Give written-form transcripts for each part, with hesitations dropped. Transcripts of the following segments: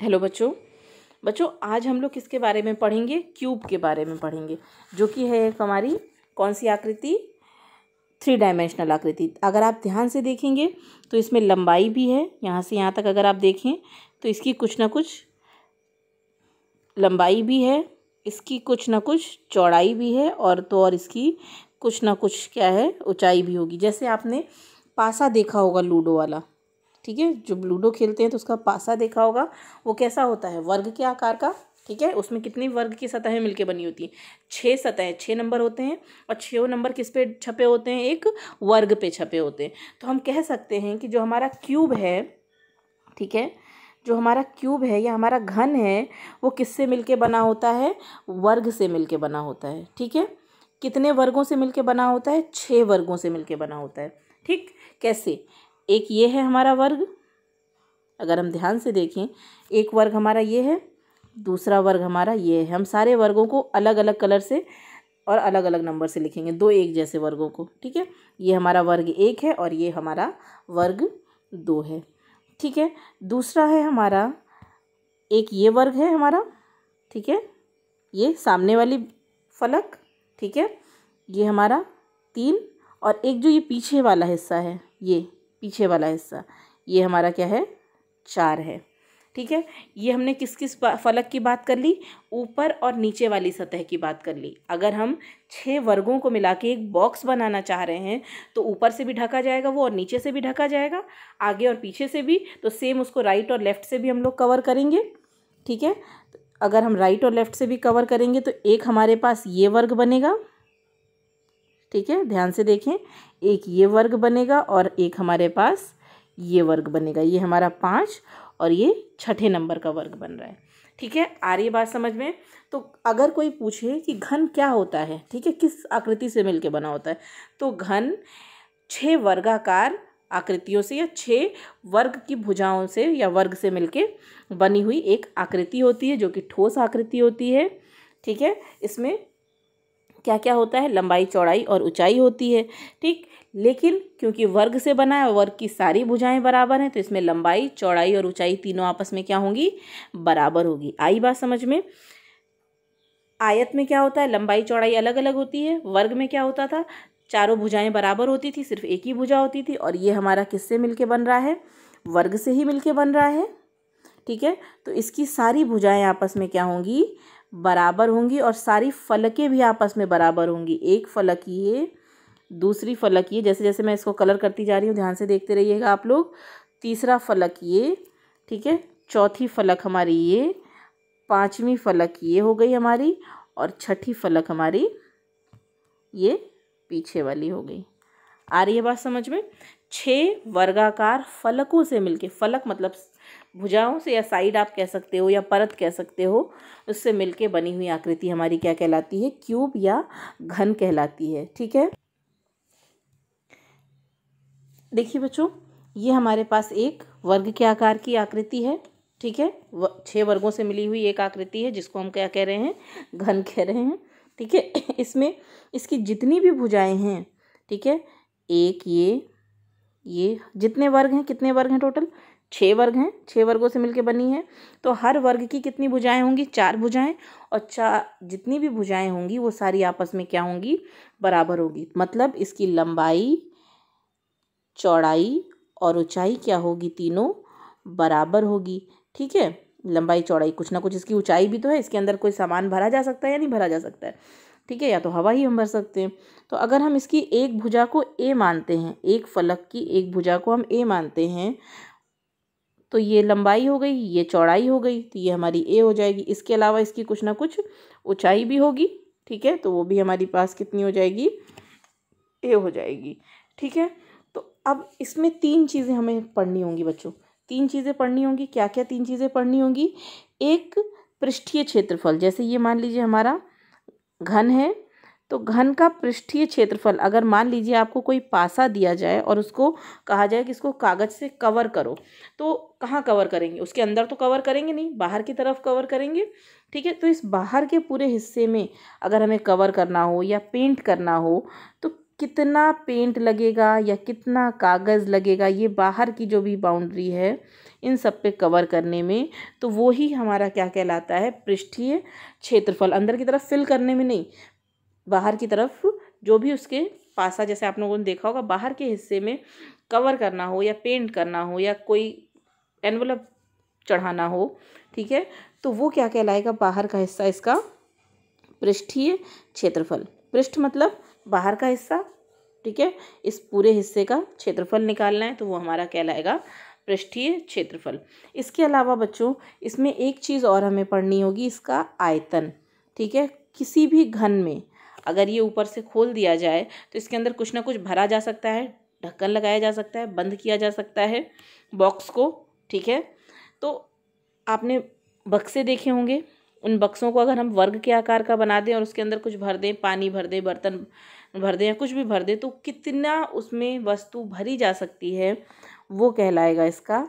Hello बच्चों। आज हम लोग किसके बारे में पढ़ेंगे? क्यूब के बारे में पढ़ेंगे, जो कि है एक हमारी कौन सी आकृति? 3 डायमेंशनल आकृति। अगर आप ध्यान से देखेंगे तो इसमें लंबाई भी है, यहाँ से यहाँ तक अगर आप देखें तो इसकी कुछ ना कुछ लंबाई भी है, इसकी कुछ ना कुछ चौड़ाई भी है, और इसकी कुछ ना कुछ क्या है, ऊंचाई भी होगी। जैसे आपने पासा देखा होगा लूडो वाला, ठीक है, जो लूडो खेलते हैं तो उसका पासा देखा होगा। वो कैसा होता है? वर्ग के आकार का, ठीक है। उसमें कितनी वर्ग की सतहें मिलके बनी होती हैं? 6 सतहें, 6 नंबर होते हैं, और 6 नंबर किस पे छपे होते हैं? एक वर्ग पे छपे होते हैं। तो हम कह सकते हैं कि जो हमारा क्यूब है, ठीक है, जो हमारा क्यूब है या हमारा घन है, वो किससे मिलके बना होता है? वर्ग से मिलके बना होता है, ठीक है। कितने वर्गों से मिलके बना होता है? 6 वर्गों से मिलके बना होता है, ठीक। कैसे? एक ये है हमारा वर्ग, अगर हम ध्यान से देखें, एक वर्ग हमारा ये है, दूसरा वर्ग हमारा ये है। हम सारे वर्गों को अलग अलग कलर से और अलग अलग नंबर से लिखेंगे, 2 एक जैसे वर्गों को, ठीक है। ये हमारा वर्ग 1 है और ये हमारा वर्ग 2 है, ठीक है। दूसरा है हमारा, एक ये वर्ग है हमारा, ठीक है, ये सामने वाली फलक, ठीक है, ये हमारा 3, और एक जो ये पीछे वाला हिस्सा है, ये पीछे वाला हिस्सा, ये हमारा क्या है? 4 है, ठीक है। ये हमने किस किस फलक की बात कर ली? ऊपर और नीचे वाली सतह की बात कर ली। अगर हम 6 वर्गों को मिला के एक बॉक्स बनाना चाह रहे हैं तो ऊपर से भी ढका जाएगा वो, और नीचे से भी ढका जाएगा, आगे और पीछे से भी। तो सेम उसको राइट और लेफ़्ट से भी हम लोग कवर करेंगे, ठीक है। अगर हम राइट और लेफ़्ट से भी कवर करेंगे तो एक हमारे पास ये वर्ग बनेगा, ठीक है, ध्यान से देखें, एक ये वर्ग बनेगा और एक हमारे पास ये वर्ग बनेगा। ये हमारा 5 और ये 6ठे नंबर का वर्ग बन रहा है, ठीक है। आ रही है बात समझ में? तो अगर कोई पूछे कि घन क्या होता है, ठीक है, किस आकृति से मिलके बना होता है, तो घन 6 वर्गाकार आकृतियों से या 6 वर्ग की भुजाओं से या वर्ग से मिलके बनी हुई एक आकृति होती है, जो कि ठोस आकृति होती है, ठीक है। इसमें क्या क्या होता है? लंबाई, चौड़ाई और ऊंचाई होती है, ठीक। लेकिन क्योंकि वर्ग से बना है, वर्ग की सारी भुजाएं बराबर हैं, तो इसमें लंबाई, चौड़ाई और ऊंचाई तीनों आपस में क्या होंगी? बराबर होगी। आई बात समझ में? आयत में क्या होता है? लंबाई चौड़ाई अलग अलग होती है। वर्ग में क्या होता था? चारों भुजाएं बराबर होती थी, सिर्फ एक ही भुजा होती थी। और ये हमारा किससे मिलके बन रहा है? वर्ग से ही मिलके बन रहा है, ठीक है। तो इसकी सारी भुजाएं आपस में क्या होंगी? बराबर होंगी, और सारी फलकें भी आपस में बराबर होंगी। एक फलक ये, दूसरी फलक ये, जैसे जैसे मैं इसको कलर करती जा रही हूँ, ध्यान से देखते रहिएगा आप लोग। तीसरा फलक ये, ठीक है, चौथी फलक हमारी ये, पांचवी फलक ये हो गई हमारी, और छठी फलक हमारी ये पीछे वाली हो गई। आ रही है बात समझ में? 6 वर्गाकार फलकों से मिलके, फलक मतलब भुजाओं से, या साइड आप कह सकते हो, या परत कह सकते हो, उससे मिलके बनी हुई आकृति हमारी क्या कहलाती है? क्यूब या घन कहलाती है, ठीक है। देखिए बच्चों, ये हमारे पास एक वर्ग के आकार की आकृति है, ठीक है। 6 वर्गों से मिली हुई एक आकृति है, जिसको हम क्या कह रहे हैं? घन कह रहे हैं, ठीक है। इसमें इसकी जितनी भी भुजाएं हैं, ठीक है, एक ये जितने वर्ग हैं, कितने वर्ग हैं टोटल? 6 वर्ग हैं, 6 वर्गों से मिलके बनी है। तो हर वर्ग की कितनी भुजाएं होंगी? 4 भुजाएं, और जितनी भी भुजाएं होंगी वो सारी आपस में क्या होंगी? बराबर होगी। मतलब इसकी लंबाई, चौड़ाई और ऊंचाई क्या होगी? तीनों बराबर होगी, ठीक है। लंबाई, चौड़ाई, कुछ ना कुछ इसकी ऊंचाई भी तो है। इसके अंदर कोई सामान भरा जा सकता है या नहीं भरा जा सकता है, ठीक है, या तो हवा ही हम भर सकते हैं। तो अगर हम इसकी एक भुजा को ए मानते हैं, एक फलक की एक भुजा को हम ए मानते हैं, तो ये लंबाई हो गई, ये चौड़ाई हो गई, तो ये हमारी ए हो जाएगी। इसके अलावा इसकी कुछ ना कुछ ऊंचाई भी होगी, ठीक है, तो वो भी हमारी पास कितनी हो जाएगी? ए हो जाएगी, ठीक है। तो अब इसमें 3 चीज़ें हमें पढ़नी होंगी बच्चों, 3 चीज़ें पढ़नी होंगी। क्या क्या 3 चीज़ें पढ़नी होंगी? एक पृष्ठीय क्षेत्रफल, जैसे ये मान लीजिए हमारा घन है, तो घन का पृष्ठीय क्षेत्रफल, अगर मान लीजिए आपको कोई पासा दिया जाए और उसको कहा जाए कि इसको कागज़ से कवर करो, तो कहाँ कवर करेंगे? उसके अंदर तो कवर करेंगे नहीं, बाहर की तरफ कवर करेंगे, ठीक है। तो इस बाहर के पूरे हिस्से में अगर हमें कवर करना हो या पेंट करना हो, तो कितना पेंट लगेगा या कितना कागज़ लगेगा, ये बाहर की जो भी बाउंड्री है इन सब पे कवर करने में, तो वो ही हमारा क्या कहलाता है, पृष्ठीय क्षेत्रफल। अंदर की तरफ फिल करने में नहीं, बाहर की तरफ जो भी उसके पासा, जैसे आप लोगों ने देखा होगा, बाहर के हिस्से में कवर करना हो या पेंट करना हो या कोई एनवलप चढ़ाना हो, ठीक है, तो वो क्या कहलाएगा, बाहर का हिस्सा इसका पृष्ठीय क्षेत्रफल। पृष्ठ मतलब बाहर का हिस्सा, ठीक है, इस पूरे हिस्से का क्षेत्रफल निकालना है तो वो हमारा कहलाएगा पृष्ठीय क्षेत्रफल। इसके अलावा बच्चों इसमें एक चीज़ और हमें पढ़नी होगी, इसका आयतन, ठीक है। किसी भी घन में अगर ये ऊपर से खोल दिया जाए तो इसके अंदर कुछ ना कुछ भरा जा सकता है, ढक्कन लगाया जा सकता है, बंद किया जा सकता है बॉक्स को, ठीक है। तो आपने बक्से देखे होंगे, उन बक्सों को अगर हम वर्ग के आकार का बना दें और उसके अंदर कुछ भर दें, पानी भर दें, बर्तन भर दें या कुछ भी भर दें, तो कितना उसमें वस्तु भरी जा सकती है, वो कहलाएगा इसका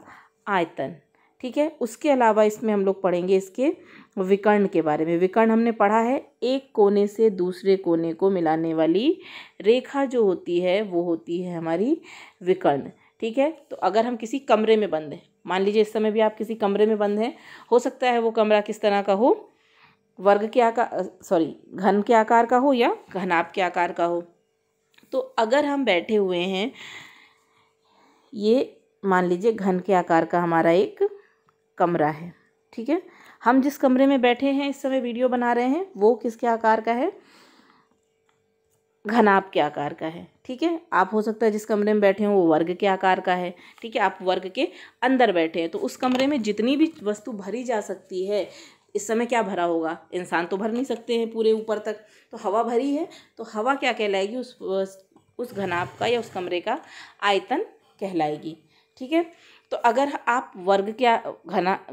आयतन, ठीक है। उसके अलावा इसमें हम लोग पढ़ेंगे इसके विकर्ण के बारे में। विकर्ण हमने पढ़ा है, एक कोने से दूसरे कोने को मिलाने वाली रेखा जो होती है वो होती है हमारी विकर्ण, ठीक है। तो अगर हम किसी कमरे में बंद हैं, मान लीजिए इस समय भी आप किसी कमरे में बंद हैं, हो सकता है वो कमरा किस तरह का हो, वर्ग के आकार, घन के आकार का हो या घनाभ के आकार का हो। तो अगर हम बैठे हुए हैं, ये मान लीजिए घन के आकार का हमारा एक कमरा है, ठीक है। हम जिस कमरे में बैठे हैं इस समय वीडियो बना रहे हैं, वो किसके आकार का है, घनाभ के आकार का है, ठीक है। आप हो सकता है जिस कमरे में बैठे हो वो वर्ग के आकार का है, ठीक है। आप वर्ग के अंदर बैठे हैं तो उस कमरे में जितनी भी वस्तु भरी जा सकती है, इस समय क्या भरा होगा, इंसान तो भर नहीं सकते हैं पूरे ऊपर तक, तो हवा भरी है, तो हवा क्या कहलाएगी, उस घनाभ का या उस कमरे का आयतन कहलाएगी, ठीक है। तो अगर आप वर्ग के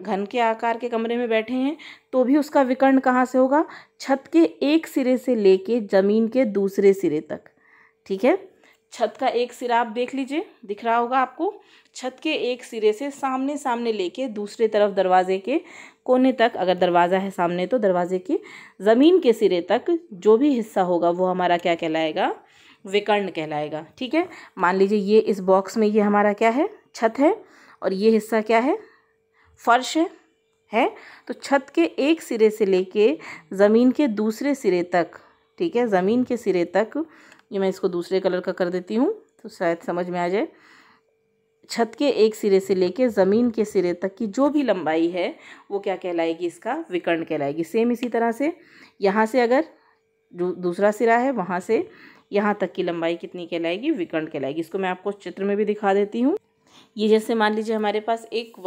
घन के आकार के कमरे में बैठे हैं तो भी उसका विकर्ण कहाँ से होगा, छत के एक सिरे से लेके ज़मीन के दूसरे सिरे तक, ठीक है। छत का एक सिरा आप देख लीजिए, दिख रहा होगा आपको, छत के एक सिरे से सामने सामने लेके दूसरे तरफ दरवाजे के कोने तक, अगर दरवाज़ा है सामने तो दरवाजे के ज़मीन के सिरे तक जो भी हिस्सा होगा वो हमारा क्या कहलाएगा, विकर्ण कहलाएगा, ठीक है। मान लीजिए ये इस बॉक्स में ये हमारा क्या है, छत है, और ये हिस्सा क्या है, फर्श है। तो छत के एक सिरे से लेके ज़मीन के दूसरे सिरे तक, ठीक है, ज़मीन के सिरे तक, ये मैं इसको दूसरे कलर का कर देती हूँ तो शायद समझ में आ जाए। छत के एक सिरे से लेके ज़मीन के सिरे तक की जो भी लंबाई है वो क्या कहलाएगी, इसका विकर्ण कहलाएगी। सेम इसी तरह से यहाँ से अगर जो दूसरा सिरा है वहाँ से यहाँ तक की लंबाई कितनी कहलाएगी, विकर्ण कहलाएगी। इसको मैं आपको चित्र में भी दिखा देती हूँ। ये जैसे मान लीजिए हमारे पास एक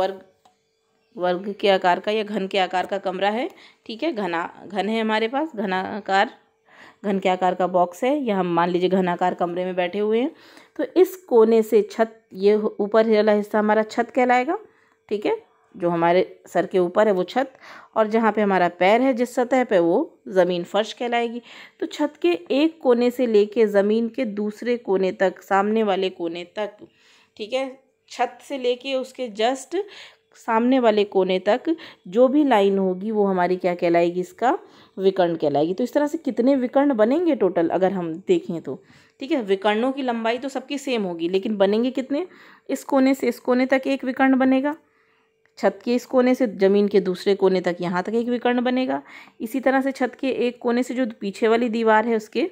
वर्ग के आकार का या घन के आकार का कमरा है, ठीक है, घन है हमारे पास, घन के आकार का बॉक्स है, या हम मान लीजिए घनाकार कमरे में बैठे हुए हैं। तो इस कोने से छत, ये ऊपर वाला हिस्सा हमारा छत कहलाएगा, ठीक है, जो हमारे सर के ऊपर है वो छत, और जहाँ पे हमारा पैर है जिस सतह पे वो ज़मीन फर्श कहलाएगी। तो छत के एक कोने से लेके ज़मीन के दूसरे कोने तक, सामने वाले कोने तक, ठीक है, छत से लेके उसके जस्ट सामने वाले कोने तक जो भी लाइन होगी वो हमारी क्या कहलाएगी, इसका विकर्ण कहलाएगी। तो इस तरह से कितने विकर्ण बनेंगे टोटल अगर हम देखें तो, ठीक है। विकर्णों की लंबाई तो सबकी सेम होगी, लेकिन बनेंगे कितने, इस कोने से इस कोने तक एक विकर्ण बनेगा, छत के इस कोने से ज़मीन के दूसरे कोने तक यहाँ तक एक विकर्ण बनेगा। इसी तरह से छत के एक कोने से जो पीछे वाली दीवार है उसके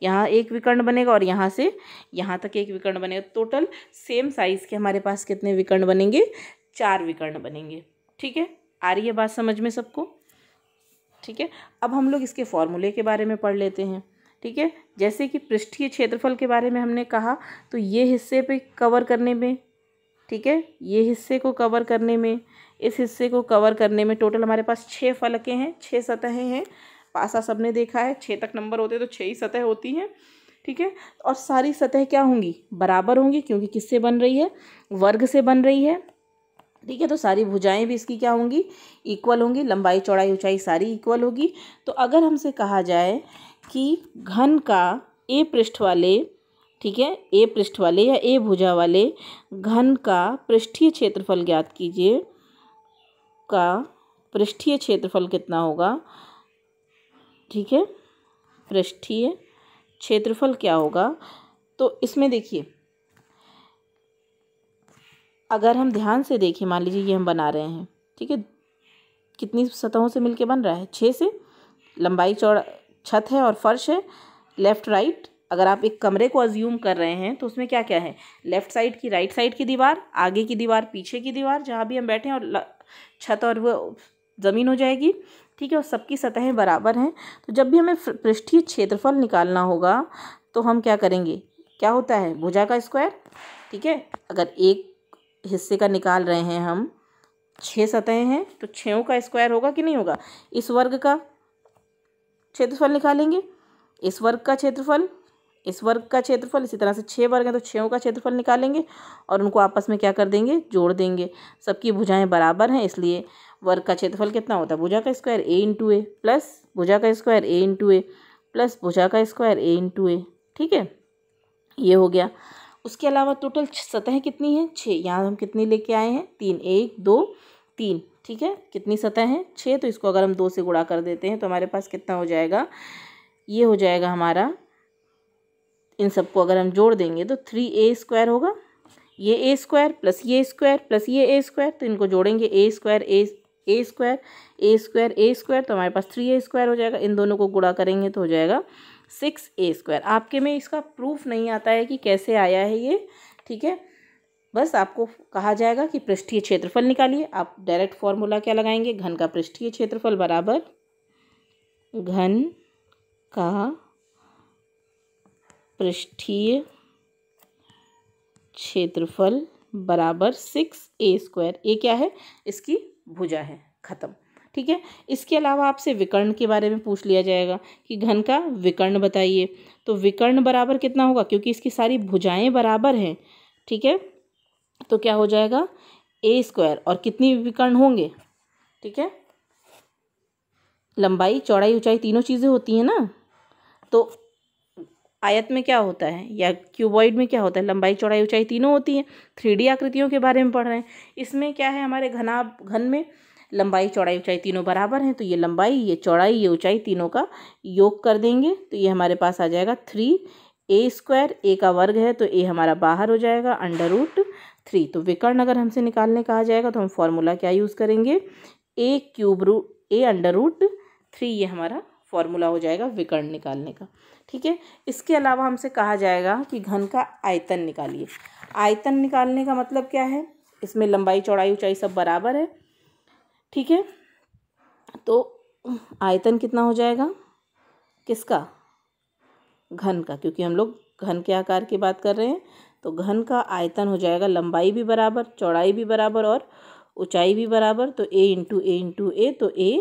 यहाँ एक विकर्ण बनेगा, और यहाँ से यहाँ तक एक विकर्ण बनेगा। टोटल सेम साइज़ के हमारे पास कितने विकर्ण बनेंगे, 4 विकर्ण बनेंगे, ठीक है। आ रही है बात समझ में सबको, ठीक है। अब हम लोग इसके फॉर्मूले के बारे में पढ़ लेते हैं, ठीक है। जैसे कि पृष्ठीय क्षेत्रफल के बारे में हमने कहा, तो ये हिस्से पे कवर करने में, ठीक है, ये हिस्से को कवर करने में, इस हिस्से को कवर करने में टोटल हमारे पास 6 फलकें हैं, 6 सतहें हैं। पासा सबने देखा है, 6 तक नंबर होते हैं तो 6 ही सतह होती हैं, ठीक है। और सारी सतह क्या होंगी, बराबर होंगी, क्योंकि किससे बन रही है, वर्ग से बन रही है, ठीक है। तो सारी भुजाएं भी इसकी क्या होंगी, इक्वल होंगी, लंबाई चौड़ाई ऊंचाई सारी इक्वल होगी। तो अगर हमसे कहा जाए कि घन का ए पृष्ठ वाले, ठीक है, ए पृष्ठ वाले या ए भुजा वाले घन का पृष्ठीय क्षेत्रफल ज्ञात कीजिए, का पृष्ठीय क्षेत्रफल कितना होगा, ठीक है, पृष्ठीय क्षेत्रफल क्या होगा, तो इसमें देखिए अगर हम ध्यान से देखें, मान लीजिए ये हम बना रहे हैं, ठीक है, कितनी सतहों से मिलके बन रहा है, 6 से। लंबाई चौड़ा छत है और फर्श है, लेफ़्ट राइट। अगर आप एक कमरे को अज्यूम कर रहे हैं तो उसमें क्या क्या है, लेफ़्ट साइड की, राइट साइड की दीवार, आगे की दीवार, पीछे की दीवार, जहाँ भी हम बैठे हैं, और छत और वो ज़मीन हो जाएगी, ठीक है। और सबकी सतहें बराबर हैं। तो जब भी हमें पृष्ठीय क्षेत्रफल निकालना होगा तो हम क्या करेंगे, क्या होता है, भुजा का स्क्वायर, ठीक है। अगर एक हिस्से का निकाल रहे हैं हम, 6 सतहें हैं, तो 6 का स्क्वायर होगा कि नहीं होगा। इस वर्ग का क्षेत्रफल निकालेंगे, इस वर्ग का क्षेत्रफल, इस वर्ग का क्षेत्रफल, इसी तरह से 6 वर्ग हैं तो 6 का क्षेत्रफल निकालेंगे और उनको आपस में क्या कर देंगे, जोड़ देंगे। सबकी भुजाएं बराबर हैं, इसलिए वर्ग का क्षेत्रफल कितना होता है, भुजा का square a into A plus भुजा का square a into A plus भुजा का स्क्वायर a इंटू ए, ठीक है। ये हो गया। उसके अलावा टोटल सतहें कितनी हैं, 6। यहाँ हम कितनी लेके आए हैं, 3, 1 2 3, ठीक है। कितनी सतह हैं, 6। तो इसको अगर हम 2 से गुणा कर देते हैं तो हमारे पास कितना हो जाएगा, ये हो जाएगा हमारा, इन सबको अगर हम जोड़ देंगे तो 3a स्क्वायर होगा। ये a स्क्वायर प्लस ये स्क्वायर प्लस ये a स्क्वायर, तो इनको जोड़ेंगे a square a square a square a square, तो हमारे पास 3a स्क्वायर हो जाएगा। इन दोनों को गुणा करेंगे तो हो जाएगा 6a स्क्वायर। आपके में इसका प्रूफ नहीं आता है कि कैसे आया है ये, ठीक है। बस आपको कहा जाएगा कि पृष्ठीय क्षेत्रफल निकालिए। आप डायरेक्ट फॉर्मूला क्या लगाएंगे, घन का पृष्ठीय क्षेत्रफल बराबर घन का पृष्ठीय क्षेत्रफल बराबर 6a स्क्वायर। ये क्या है, इसकी भुजा है, खत्म, ठीक है। इसके अलावा आपसे विकर्ण के बारे में पूछ लिया जाएगा कि घन का विकर्ण बताइए। तो विकर्ण बराबर कितना होगा, क्योंकि इसकी सारी भुजाएं बराबर हैं, ठीक है। तो क्या हो जाएगा, a स्क्वायर, और कितनी विकर्ण होंगे, ठीक है। लंबाई चौड़ाई ऊंचाई तीनों चीज़ें होती हैं ना। तो आयत में क्या होता है या क्यूबॉइड में क्या होता है, लंबाई चौड़ाई ऊंचाई तीनों होती हैं। 3D आकृतियों के बारे में पढ़ रहे हैं। इसमें क्या है, हमारे घन में लंबाई चौड़ाई ऊंचाई तीनों बराबर हैं, तो ये लंबाई, ये चौड़ाई, ये ऊंचाई, तीनों का योग कर देंगे तो ये हमारे पास आ जाएगा 3a स्क्वायर। a का वर्ग है तो a हमारा बाहर हो जाएगा, √3। तो विकर्ण अगर हमसे निकालने कहा जाएगा तो हम फॉर्मूला क्या यूज़ करेंगे, a√3। ये हमारा फॉर्मूला हो जाएगा विकर्ण निकालने का, ठीक है। इसके अलावा हमसे कहा जाएगा कि घन का आयतन निकालिए। आयतन निकालने का मतलब क्या है, इसमें लंबाई चौड़ाई ऊंचाई सब बराबर है, ठीक है। तो आयतन कितना हो जाएगा, किसका, घन का, क्योंकि हम लोग घन के आकार की बात कर रहे हैं। तो घन का आयतन हो जाएगा, लंबाई भी बराबर, चौड़ाई भी बराबर और ऊंचाई भी बराबर, तो a इंटू ए, तो a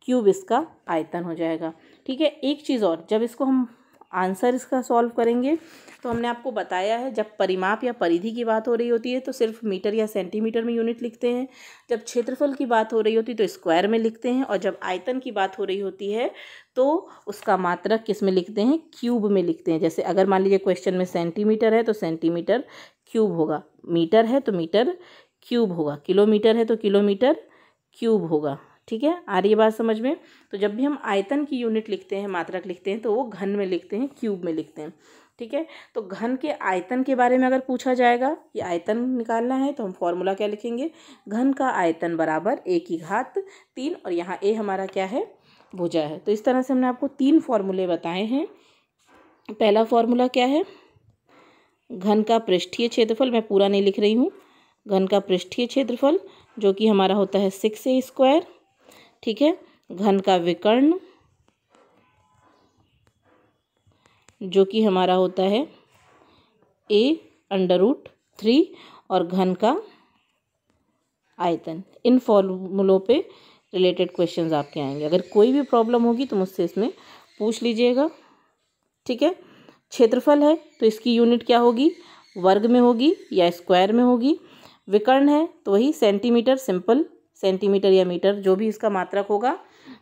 क्यूब इसका आयतन हो जाएगा, ठीक है। एक चीज़ और, जब इसको हम आंसर इसका सॉल्व करेंगे तो हमने आपको बताया है, जब परिमाप या परिधि की बात हो रही होती है तो सिर्फ मीटर या सेंटीमीटर में यूनिट लिखते हैं। जब क्षेत्रफल की बात हो रही होती है तो स्क्वायर में लिखते हैं, और जब आयतन की बात हो रही होती है तो उसका मात्रक किस में लिखते हैं, क्यूब में लिखते हैं। जैसे अगर मान लीजिए क्वेश्चन में सेंटीमीटर है तो सेंटीमीटर क्यूब होगा, मीटर है तो मीटर क्यूब होगा, किलोमीटर है तो किलोमीटर क्यूब होगा, ठीक है। आ रही है बात समझ में। तो जब भी हम आयतन की यूनिट लिखते हैं, मात्रक लिखते हैं, तो वो घन में लिखते हैं, क्यूब में लिखते हैं, ठीक है। तो घन के आयतन के बारे में अगर पूछा जाएगा कि आयतन निकालना है तो हम फॉर्मूला क्या लिखेंगे, घन का आयतन बराबर a�3, और यहाँ a हमारा क्या है, भुजा है। तो इस तरह से हमने आपको 3 फॉर्मूले बताए हैं। पहला फॉर्मूला क्या है, घन का पृष्ठीय क्षेत्रफल, मैं पूरा नहीं लिख रही हूँ, घन का पृष्ठीय क्षेत्रफल जो कि हमारा होता है 6a स्क्वायर, ठीक है। घन का विकर्ण जो कि हमारा होता है a√3, और घन का आयतन। इन फॉर्मूलों पे रिलेटेड क्वेश्चंस आपके आएंगे। अगर कोई भी प्रॉब्लम होगी तो मुझसे इसमें पूछ लीजिएगा, ठीक है। क्षेत्रफल है तो इसकी यूनिट क्या होगी, वर्ग में होगी या स्क्वायर में होगी। विकर्ण है तो वही सेंटीमीटर, सिंपल सेंटीमीटर या मीटर, जो भी इसका मात्रक होगा,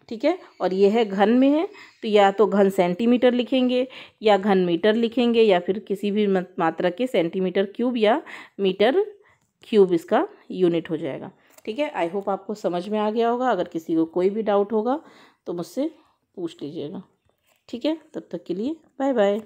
ठीक है। और ये है घन में है तो या तो घन सेंटीमीटर लिखेंगे या घन मीटर लिखेंगे, या फिर किसी भी मात्रक के सेंटीमीटर क्यूब या मीटर क्यूब इसका यूनिट हो जाएगा, ठीक है। आई होप आपको समझ में आ गया होगा। अगर किसी को कोई भी डाउट होगा तो मुझसे पूछ लीजिएगा। ठीक है, तब तक के लिए बाय बाय।